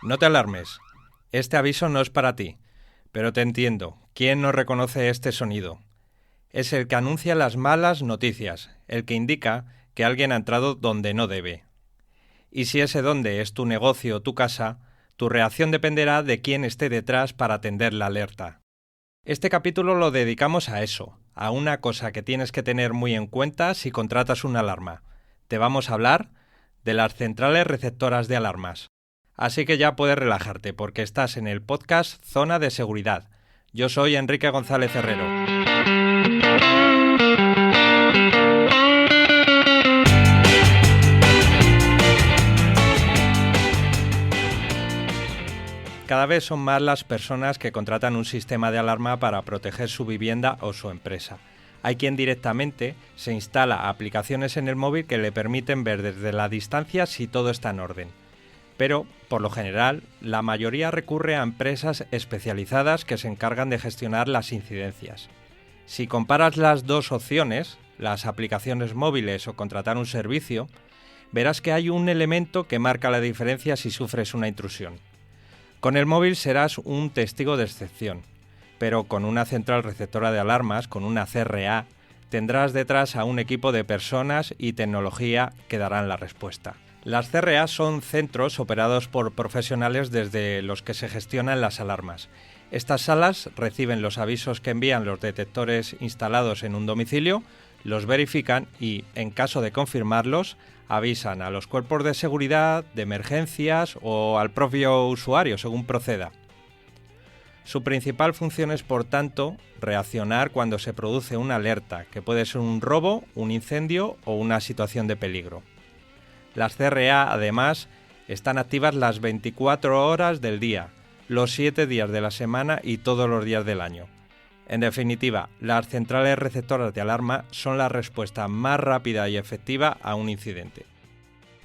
No te alarmes. Este aviso no es para ti, pero te entiendo. ¿Quién no reconoce este sonido? Es el que anuncia las malas noticias, el que indica que alguien ha entrado donde no debe. Y si ese donde es tu negocio o tu casa, tu reacción dependerá de quién esté detrás para atender la alerta. Este capítulo lo dedicamos a eso, a una cosa que tienes que tener muy en cuenta si contratas una alarma. Te vamos a hablar de las centrales receptoras de alarmas. Así que ya puedes relajarte porque estás en el podcast Zona de Seguridad. Yo soy Enrique González Herrero. Cada vez son más las personas que contratan un sistema de alarma para proteger su vivienda o su empresa. Hay quien directamente se instala aplicaciones en el móvil que le permiten ver desde la distancia si todo está en orden. Pero, por lo general, la mayoría recurre a empresas especializadas que se encargan de gestionar las incidencias. Si comparas las dos opciones, las aplicaciones móviles o contratar un servicio, verás que hay un elemento que marca la diferencia si sufres una intrusión. Con el móvil serás un testigo de excepción, pero con una central receptora de alarmas, con una CRA, tendrás detrás a un equipo de personas y tecnología que darán la respuesta. Las CRA son centros operados por profesionales desde los que se gestionan las alarmas. Estas salas reciben los avisos que envían los detectores instalados en un domicilio, los verifican y, en caso de confirmarlos, avisan a los cuerpos de seguridad, de emergencias o al propio usuario, según proceda. Su principal función es, por tanto, reaccionar cuando se produce una alerta, que puede ser un robo, un incendio o una situación de peligro. Las CRA, además, están activas las 24 horas del día, los 7 días de la semana y todos los días del año. En definitiva, las centrales receptoras de alarma son la respuesta más rápida y efectiva a un incidente.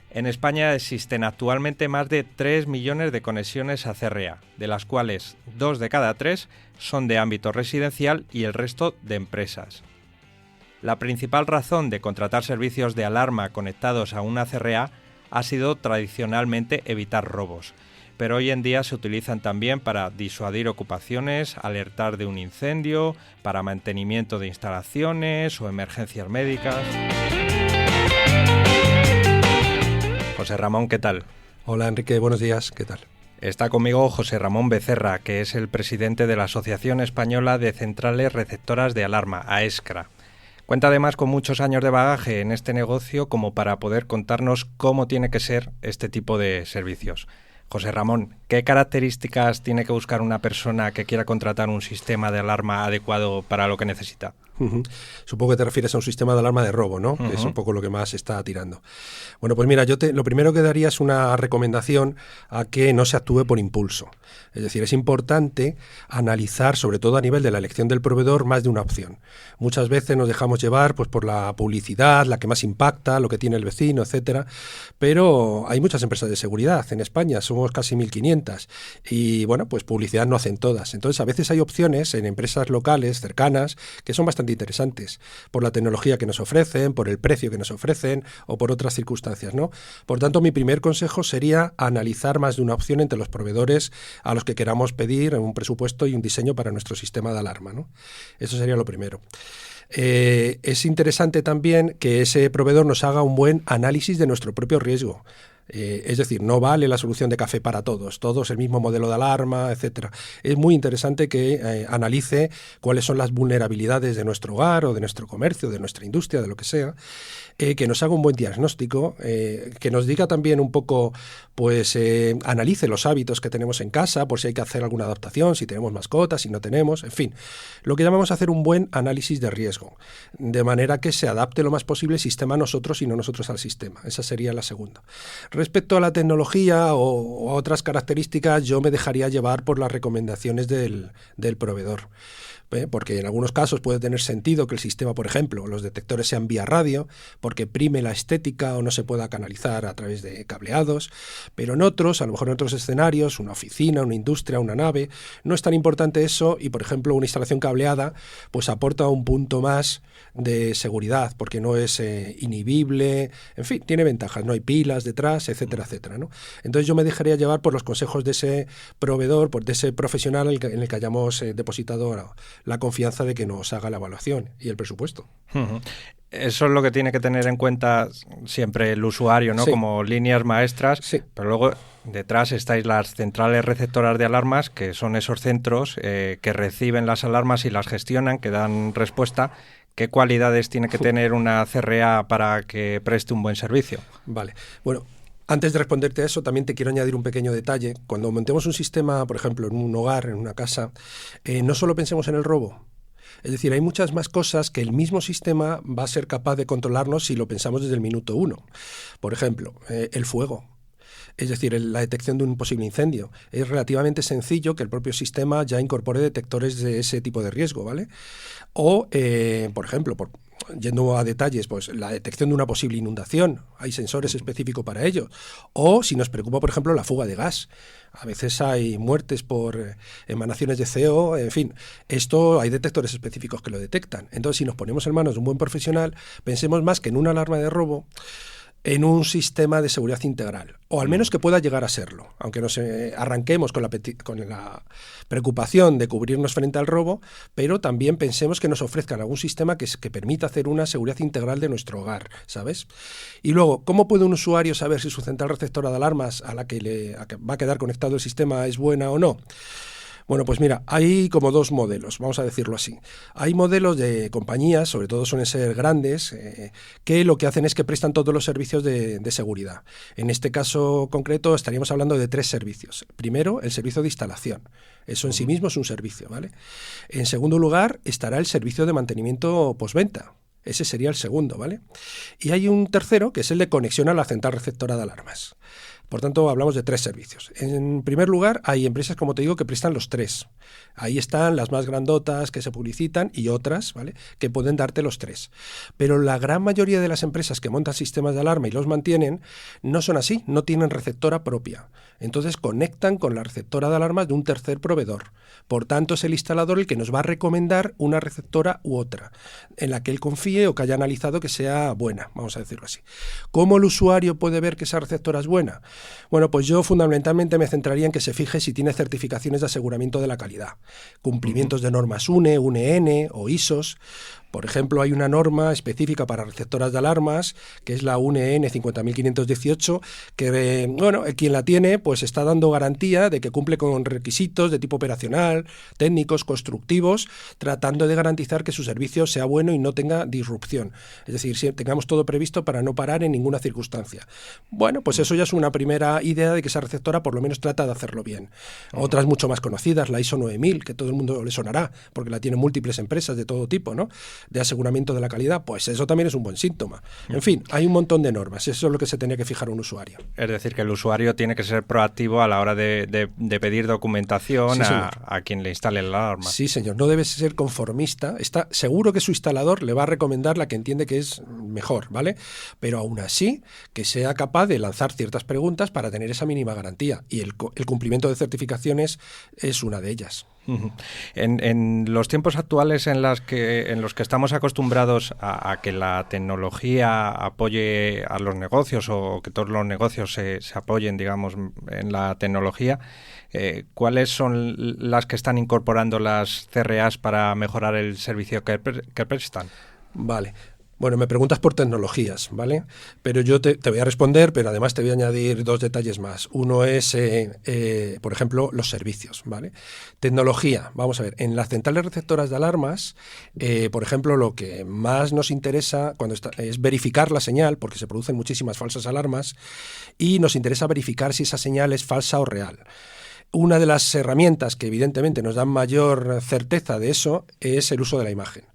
En España existen actualmente más de 3 millones de conexiones a CRA, de las cuales 2 de cada 3 son de ámbito residencial y el resto de empresas. La principal razón de contratar servicios de alarma conectados a una CRA ha sido tradicionalmente evitar robos, pero hoy en día se utilizan también para disuadir ocupaciones, alertar de un incendio, para mantenimiento de instalaciones o emergencias médicas. José Ramón, ¿qué tal? Hola Enrique, buenos días, ¿qué tal? Está conmigo José Ramón Becerra, que es el presidente de la Asociación Española de Centrales Receptoras de Alarma, AESCRA. Cuenta además con muchos años de bagaje en este negocio como para poder contarnos cómo tiene que ser este tipo de servicios. José Ramón, ¿qué características tiene que buscar una persona que quiera contratar un sistema de alarma adecuado para lo que necesita? Supongo que te refieres a un sistema de alarma de robo, ¿no? Que es un poco lo que más está tirando. Bueno, pues mira, lo primero que daría es una recomendación a que no se actúe por impulso. Es decir, es importante analizar, sobre todo a nivel de la elección del proveedor, más de una opción. Muchas veces nos dejamos llevar pues, por la publicidad, la que más impacta, lo que tiene el vecino, etcétera. Pero hay muchas empresas de seguridad en España, somos casi 1.500. Y bueno, pues publicidad no hacen todas. Entonces, a veces hay opciones en empresas locales, cercanas, que son bastante interesantes, por la tecnología que nos ofrecen, por el precio que nos ofrecen o por otras circunstancias, ¿no? Por tanto, mi primer consejo sería analizar más de una opción entre los proveedores a los que queramos pedir un presupuesto y un diseño para nuestro sistema de alarma, ¿no? Eso sería lo primero. Es interesante también que ese proveedor nos haga un buen análisis de nuestro propio riesgo. Es decir, no vale la solución de café para todos el mismo modelo de alarma, etcétera. Es muy interesante que analice cuáles son las vulnerabilidades de nuestro hogar o de nuestro comercio, de nuestra industria, de lo que sea, que nos haga un buen diagnóstico, que nos diga también un poco, pues analice los hábitos que tenemos en casa, por si hay que hacer alguna adaptación, si tenemos mascotas, si no tenemos, en fin, lo que llamamos hacer un buen análisis de riesgo, de manera que se adapte lo más posible el sistema a nosotros y no nosotros al sistema. Esa sería la segunda. Respecto a la tecnología o a otras características, yo me dejaría llevar por las recomendaciones del proveedor. porque en algunos casos puede tener sentido que el sistema, por ejemplo, los detectores sean vía radio, porque prime la estética o no se pueda canalizar a través de cableados, pero en otros, a lo mejor en otros escenarios, una oficina, una industria, una nave, no es tan importante eso y, por ejemplo, una instalación cableada pues aporta un punto más de seguridad, porque no es inhibible, en fin, tiene ventajas, no hay pilas detrás, etcétera, etcétera, ¿no? Entonces yo me dejaría llevar por los consejos de ese proveedor, de ese profesional en el que hayamos depositado la confianza de que nos haga la evaluación y el presupuesto. Uh-huh. Eso es lo que tiene que tener en cuenta siempre el usuario, ¿no? Sí. Como líneas maestras, sí. Pero luego detrás estáis las centrales receptoras de alarmas, que son esos centros que reciben las alarmas y las gestionan, que dan respuesta. ¿Qué cualidades tiene que tener una CRA para que preste un buen servicio? Vale, bueno, antes de responderte a eso, también te quiero añadir un pequeño detalle. Cuando montemos un sistema, por ejemplo, en un hogar, en una casa, no solo pensemos en el robo. Es decir, hay muchas más cosas que el mismo sistema va a ser capaz de controlarnos si lo pensamos desde el minuto 1. Por ejemplo, el fuego. Es decir, la detección de un posible incendio. Es relativamente sencillo que el propio sistema ya incorpore detectores de ese tipo de riesgo, ¿vale? O, por ejemplo, yendo a detalles, pues la detección de una posible inundación, hay sensores específicos para ello. O si nos preocupa, por ejemplo, la fuga de gas. A veces hay muertes por emanaciones de CO, en fin, esto hay detectores específicos que lo detectan. Entonces, si nos ponemos en manos de un buen profesional, pensemos más que en una alarma de robo, en un sistema de seguridad integral, o al menos que pueda llegar a serlo, aunque nos arranquemos con la preocupación de cubrirnos frente al robo, pero también pensemos que nos ofrezcan algún sistema que permita hacer una seguridad integral de nuestro hogar, ¿sabes? Y luego, ¿cómo puede un usuario saber si su central receptora de alarmas a la que va a quedar conectado el sistema es buena o no? Bueno, pues mira, hay como dos modelos, vamos a decirlo así. Hay modelos de compañías, sobre todo suelen ser grandes, que lo que hacen es que prestan todos los servicios de seguridad. En este caso concreto estaríamos hablando de 3 servicios. Primero, el servicio de instalación. Eso en sí mismo es un servicio, ¿vale? En segundo lugar, estará el servicio de mantenimiento postventa. Ese sería el segundo, ¿vale? Y hay un tercero, que es el de conexión a la central receptora de alarmas. Por tanto, hablamos de 3 servicios. En primer lugar, hay empresas, como te digo, que prestan los 3. Ahí están las más grandotas que se publicitan y otras, ¿vale?, que pueden darte los 3. Pero la gran mayoría de las empresas que montan sistemas de alarma y los mantienen no son así, no tienen receptora propia. Entonces conectan con la receptora de alarmas de un tercer proveedor. Por tanto, es el instalador el que nos va a recomendar una receptora u otra, en la que él confíe o que haya analizado que sea buena, vamos a decirlo así. ¿Cómo el usuario puede ver que esa receptora es buena? Bueno, pues yo fundamentalmente me centraría en que se fije si tiene certificaciones de aseguramiento de la calidad, cumplimientos de normas UNE, UNEN o ISOs. Por ejemplo, hay una norma específica para receptoras de alarmas, que es la UNEN 50518, que, bueno, quien la tiene pues está dando garantía de que cumple con requisitos de tipo operacional, técnicos, constructivos, tratando de garantizar que su servicio sea bueno y no tenga disrupción. Es decir, si tengamos todo previsto para no parar en ninguna circunstancia. Bueno, pues eso ya es una primera idea de que esa receptora por lo menos trata de hacerlo bien. Otras mucho más conocidas, la ISO 9000, que todo el mundo le sonará, porque la tienen múltiples empresas de todo tipo, ¿no?, de aseguramiento de la calidad, pues eso también es un buen síntoma. En fin, hay un montón de normas, eso es lo que se tenía que fijar un usuario. Es decir, que el usuario tiene que ser proactivo a la hora de pedir documentación, sí, a quien le instale la alarma. Sí, señor, no debe ser conformista, está seguro que su instalador le va a recomendar la que entiende que es mejor, ¿vale? Pero aún así, que sea capaz de lanzar ciertas preguntas para tener esa mínima garantía, y el cumplimiento de certificaciones es una de ellas. Uh-huh. En los tiempos actuales en los que estamos acostumbrados a que la tecnología apoye a los negocios o que todos los negocios se apoyen, digamos, en la tecnología, ¿cuáles son las que están incorporando las CRAs para mejorar el servicio que prestan? Vale. Bueno, me preguntas por tecnologías, ¿vale? Pero yo te voy a responder, pero además te voy a añadir 2 detalles más. Uno es, por ejemplo, los servicios, ¿vale? Tecnología, vamos a ver, en las centrales receptoras de alarmas, por ejemplo, lo que más nos interesa es verificar la señal, porque se producen muchísimas falsas alarmas, y nos interesa verificar si esa señal es falsa o real. Una de las herramientas que evidentemente nos dan mayor certeza de eso es el uso de la imagen.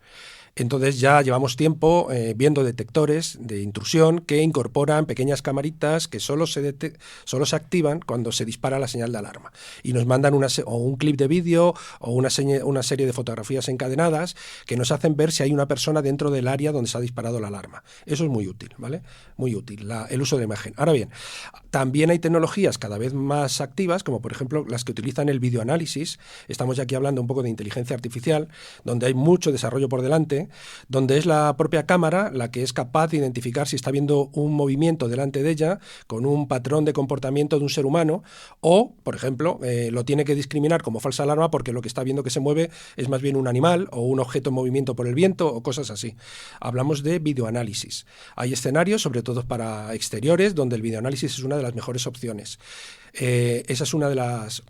Entonces ya llevamos tiempo viendo detectores de intrusión que incorporan pequeñas camaritas que solo se activan cuando se dispara la señal de alarma. Y nos mandan o un clip de vídeo o una serie de fotografías encadenadas que nos hacen ver si hay una persona dentro del área donde se ha disparado la alarma. Eso es muy útil, ¿vale? Muy útil, el uso de la imagen. Ahora bien, también hay tecnologías cada vez más activas, como por ejemplo las que utilizan el videoanálisis. Estamos ya aquí hablando un poco de inteligencia artificial, donde hay mucho desarrollo por delante, donde es la propia cámara la que es capaz de identificar si está viendo un movimiento delante de ella con un patrón de comportamiento de un ser humano, o, por ejemplo, lo tiene que discriminar como falsa alarma porque lo que está viendo que se mueve es más bien un animal o un objeto en movimiento por el viento o cosas así. Hablamos de videoanálisis. Hay escenarios, sobre todo para exteriores, donde el videoanálisis es una de las mejores opciones. Esa es una de las...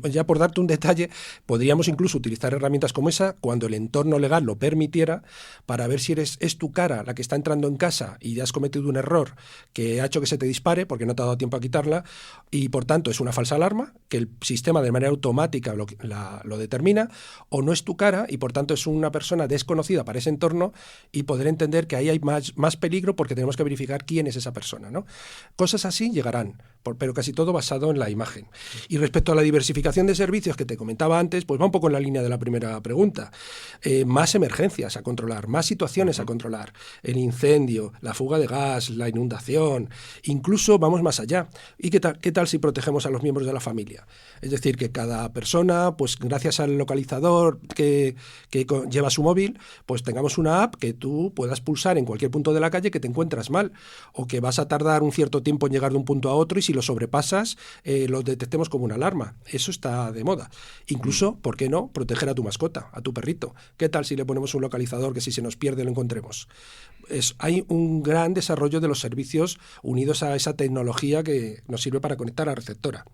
Ya por darte un detalle, podríamos incluso utilizar herramientas como esa cuando el entorno legal lo permitiera, para ver si es tu cara la que está entrando en casa y has cometido un error que ha hecho que se te dispare porque no te ha dado tiempo a quitarla y por tanto es una falsa alarma, que el sistema de manera automática lo determina, o no es tu cara y por tanto es una persona desconocida para ese entorno y poder entender que ahí hay más peligro porque tenemos que verificar quién es esa persona, ¿no? Cosas así llegarán, pero casi todo basado en la imagen. Y respecto a la diversificación de servicios que te comentaba antes, pues va un poco en la línea de la primera pregunta. Más emergencias a controlar, más situaciones a controlar, el incendio, la fuga de gas, la inundación, incluso vamos más allá. ¿Y qué tal si protegemos a los miembros de la familia? Es decir, que cada persona, pues gracias al localizador que lleva su móvil, pues tengamos una app que tú puedas pulsar en cualquier punto de la calle que te encuentras mal, o que vas a tardar un cierto tiempo en llegar de un punto a otro y si lo sobrepasas, lo detectemos como una alarma. Eso está de moda. Incluso, ¿por qué no?, proteger a tu mascota, a tu perrito. ¿Qué tal si le ponemos un localizador que si se nos pierde lo encontremos? Hay un gran desarrollo de los servicios unidos a esa tecnología que nos sirve para conectar a la receptora.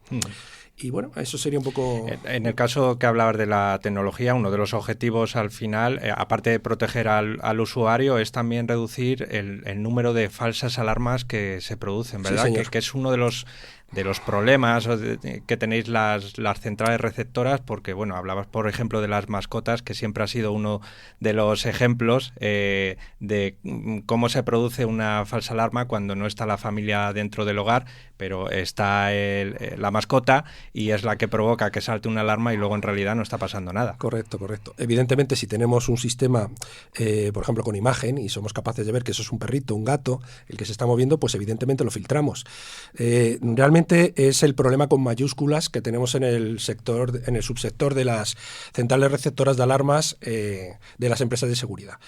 Y bueno, eso sería un poco... En el caso que hablabas de la tecnología, uno de los objetivos al final, aparte de proteger al usuario, es también reducir el número de falsas alarmas que se producen, ¿verdad? Sí, que es uno de los problemas que tenéis las centrales receptoras, porque bueno, hablabas por ejemplo de las mascotas, que siempre ha sido uno de los ejemplos de cómo se produce una falsa alarma cuando no está la familia dentro del hogar, pero está la mascota y es la que provoca que salte una alarma y luego en realidad no está pasando nada. Correcto. Evidentemente, si tenemos un sistema, por ejemplo, con imagen y somos capaces de ver que eso es un perrito, un gato, el que se está moviendo, pues evidentemente lo filtramos. Realmente es el problema con mayúsculas que tenemos en el subsector de las centrales receptoras de alarmas de las empresas de seguridad,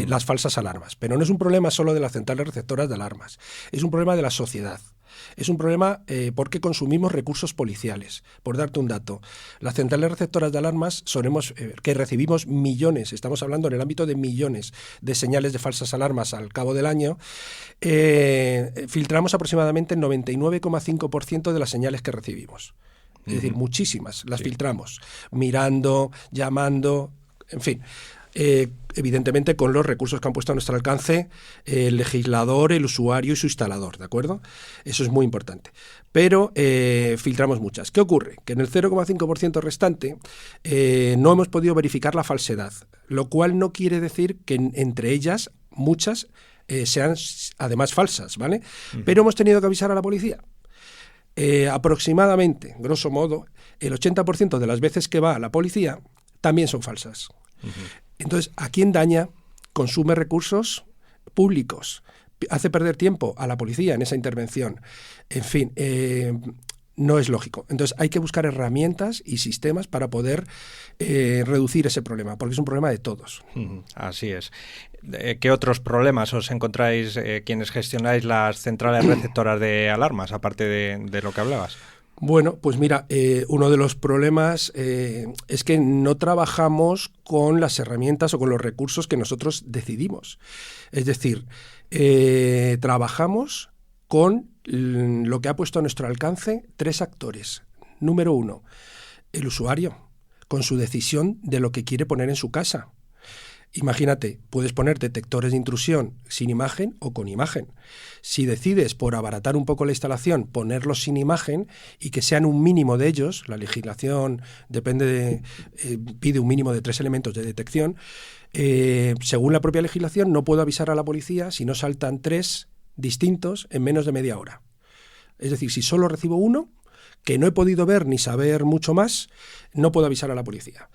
las falsas alarmas. Pero no es un problema solo de las centrales receptoras de alarmas, es un problema de la sociedad. Es un problema porque consumimos recursos policiales. Por darte un dato, las centrales receptoras de alarmas que recibimos millones, estamos hablando en el ámbito de millones de señales de falsas alarmas al cabo del año, filtramos aproximadamente el 99,5% de las señales que recibimos. Es decir, muchísimas las filtramos, mirando, llamando, en fin. Evidentemente con los recursos que han puesto a nuestro alcance el legislador, el usuario y su instalador, ¿de acuerdo? Eso es muy importante. Pero filtramos muchas. ¿Qué ocurre? Que en el 0,5% restante no hemos podido verificar la falsedad, lo cual no quiere decir que entre ellas muchas sean además falsas, ¿vale? Pero hemos tenido que avisar a la policía. Aproximadamente, grosso modo, el 80% de las veces que va a la policía también son falsas. Entonces, ¿a quién daña? Consume recursos públicos, hace perder tiempo a la policía en esa intervención. En fin, no es lógico. Entonces, hay que buscar herramientas y sistemas para poder reducir ese problema, porque es un problema de todos. Así es. ¿Qué otros problemas os encontráis quienes gestionáis las centrales receptoras de alarmas, aparte de lo que hablabas? Bueno, pues mira, uno de los problemas es que no trabajamos con las herramientas o con los recursos que nosotros decidimos. Es decir, trabajamos con lo que ha puesto a nuestro alcance 3 actores. Número 1, el usuario, con su decisión de lo que quiere poner en su casa. Imagínate, puedes poner detectores de intrusión sin imagen o con imagen. Si decides, por abaratar un poco la instalación, ponerlos sin imagen y que sean un mínimo de ellos, la legislación pide un mínimo de 3 elementos de detección, Según la propia legislación, no puedo avisar a la policía si no saltan 3 distintos en menos de media hora. Es decir, si solo recibo uno, que no he podido ver ni saber mucho más, no puedo avisar a la policía.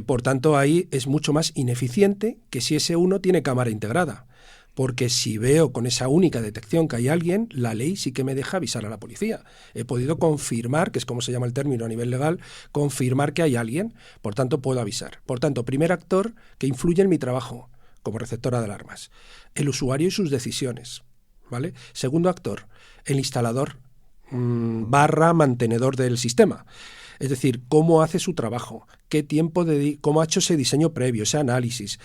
Por tanto, ahí es mucho más ineficiente que si ese uno tiene cámara integrada. Porque si veo con esa única detección que hay alguien, la ley sí que me deja avisar a la policía. He podido confirmar, que es como se llama el término a nivel legal, confirmar que hay alguien, por tanto puedo avisar. Por tanto, primer actor que influye en mi trabajo como receptora de alarmas, el usuario y sus decisiones, ¿vale? Segundo actor, el instalador barra mantenedor del sistema. Es decir, cómo hace su trabajo, qué tiempo cómo ha hecho ese diseño previo, ese análisis,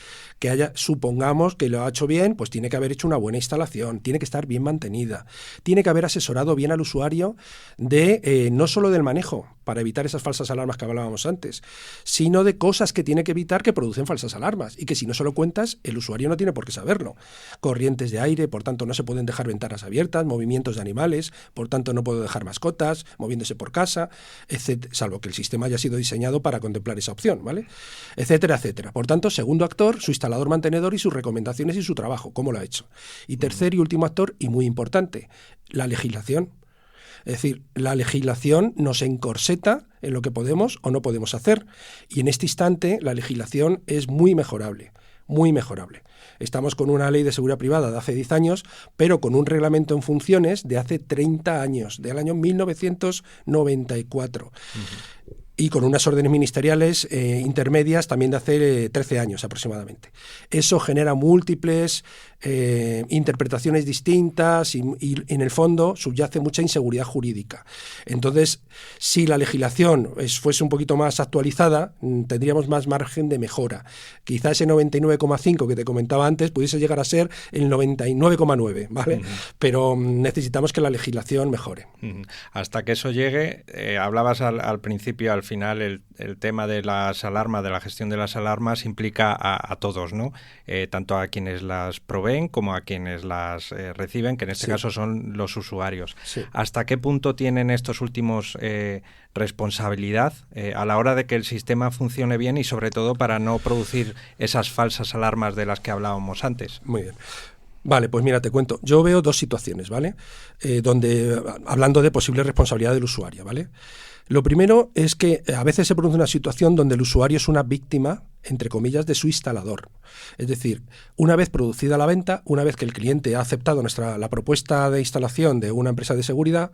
supongamos que lo ha hecho bien, pues tiene que haber hecho una buena instalación, tiene que estar bien mantenida, tiene que haber asesorado bien al usuario de no solo del manejo, para evitar esas falsas alarmas que hablábamos antes, sino de cosas que tiene que evitar que producen falsas alarmas y que si no se lo cuentas, el usuario no tiene por qué saberlo. Corrientes de aire, por tanto no se pueden dejar ventanas abiertas, movimientos de animales, por tanto no puedo dejar mascotas moviéndose por casa, etcétera, salvo que el sistema haya sido diseñado para contemplar esa opción, ¿vale? Etcétera, etcétera. Por tanto, segundo actor, su instalador mantenedor y sus recomendaciones y su trabajo, cómo lo ha hecho. Y tercer y último actor, y muy importante, la legislación. Es decir, la legislación nos encorseta en lo que podemos o no podemos hacer. Y en este instante la legislación es muy mejorable, muy mejorable. Estamos con una ley de seguridad privada de hace 10 años, pero con un reglamento en funciones de hace 30 años, del año 1994. Y con unas órdenes ministeriales intermedias también de hace 13 años aproximadamente. Eso genera múltiples interpretaciones distintas y en el fondo subyace mucha inseguridad jurídica. Entonces, si la legislación fuese un poquito más actualizada, tendríamos más margen de mejora. Quizá ese 99,5 que te comentaba antes pudiese llegar a ser el 99,9, ¿vale? Pero necesitamos que la legislación mejore. Hasta que eso llegue, hablabas al principio, al final, el tema de las alarmas, de la gestión de las alarmas, implica a todos, ¿no? Tanto a quienes las proveen como a quienes las reciben, que en este caso son los usuarios. Sí. ¿Hasta qué punto tienen estos últimos responsabilidad a la hora de que el sistema funcione bien y sobre todo para no producir esas falsas alarmas de las que hablábamos antes? Muy bien. Vale, pues mira, te cuento. Yo veo 2 situaciones, ¿vale? Hablando de posible responsabilidad del usuario, ¿vale? Lo primero es que a veces se produce una situación donde el usuario es una víctima, entre comillas, de su instalador. Es decir, una vez producida la venta, una vez que el cliente ha aceptado la propuesta de instalación de una empresa de seguridad,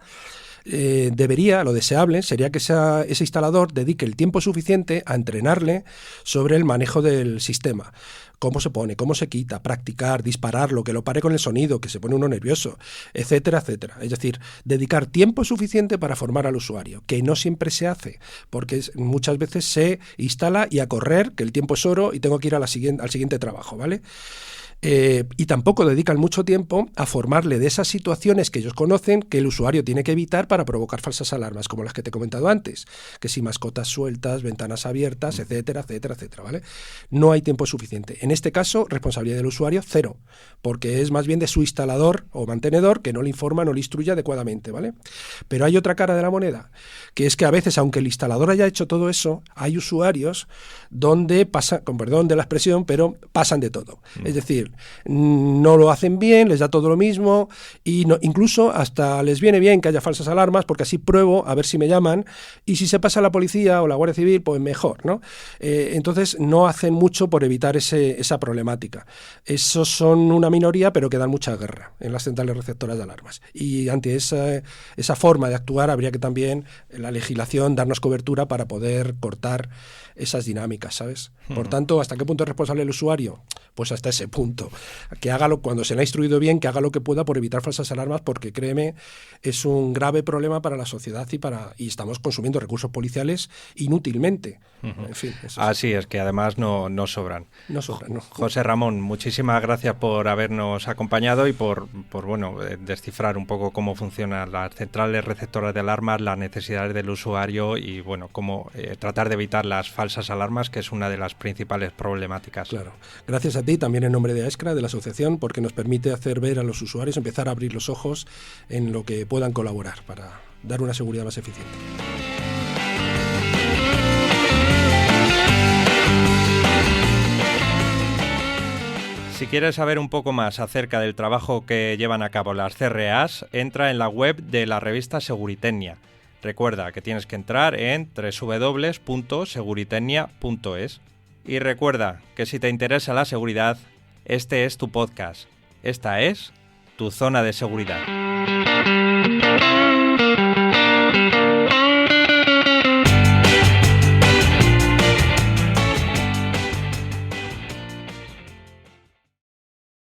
lo deseable sería que ese instalador dedique el tiempo suficiente a entrenarle sobre el manejo del sistema. Cómo se pone, cómo se quita, practicar, dispararlo, que lo pare con el sonido, que se pone uno nervioso, etcétera, etcétera. Es decir, dedicar tiempo suficiente para formar al usuario, que no siempre se hace, porque muchas veces se instala y a correr, que el tiempo es oro y tengo que ir al siguiente trabajo, ¿vale? Y tampoco dedican mucho tiempo a formarle de esas situaciones que ellos conocen que el usuario tiene que evitar para provocar falsas alarmas, como las que te he comentado antes, que si mascotas sueltas, ventanas abiertas, etcétera, etcétera, etcétera, ¿vale? No hay tiempo suficiente. En este caso, responsabilidad del usuario, 0, porque es más bien de su instalador o mantenedor que no le informa, no le instruye adecuadamente, ¿vale? Pero hay otra cara de la moneda, que es que a veces, aunque el instalador haya hecho todo eso, hay usuarios donde pasa, con perdón de la expresión, pero pasan de todo. Es decir, no lo hacen bien, les da todo lo mismo y incluso hasta les viene bien que haya falsas alarmas porque así pruebo a ver si me llaman y si se pasa la policía o la Guardia Civil, pues mejor, ¿no? Entonces no hacen mucho por evitar esa problemática. Esos son una minoría, pero que dan mucha guerra en las centrales receptoras de alarmas. Y ante esa forma de actuar habría que también la legislación darnos cobertura para poder cortar esas dinámicas, ¿sabes? Por tanto, ¿hasta qué punto es responsable el usuario? Pues hasta ese punto. Que cuando se le ha instruido bien, que haga lo que pueda por evitar falsas alarmas, porque créeme, es un grave problema para la sociedad y estamos consumiendo recursos policiales inútilmente. En fin, así es, que además no sobran. No sobran, no. José Ramón, muchísimas gracias por habernos acompañado y por descifrar un poco cómo funcionan las centrales receptoras de alarmas, las necesidades del usuario y cómo tratar de evitar las falsas alarmas, que es una de las principales problemáticas. Claro. Gracias a ti, también en nombre de AESCRA, de la asociación, porque nos permite hacer ver a los usuarios, empezar a abrir los ojos en lo que puedan colaborar para dar una seguridad más eficiente. Si quieres saber un poco más acerca del trabajo que llevan a cabo las CRAs, entra en la web de la revista Seguritecnia. Recuerda que tienes que entrar en www.seguritecnia.es. Y recuerda que si te interesa la seguridad, este es tu podcast. Esta es tu zona de seguridad.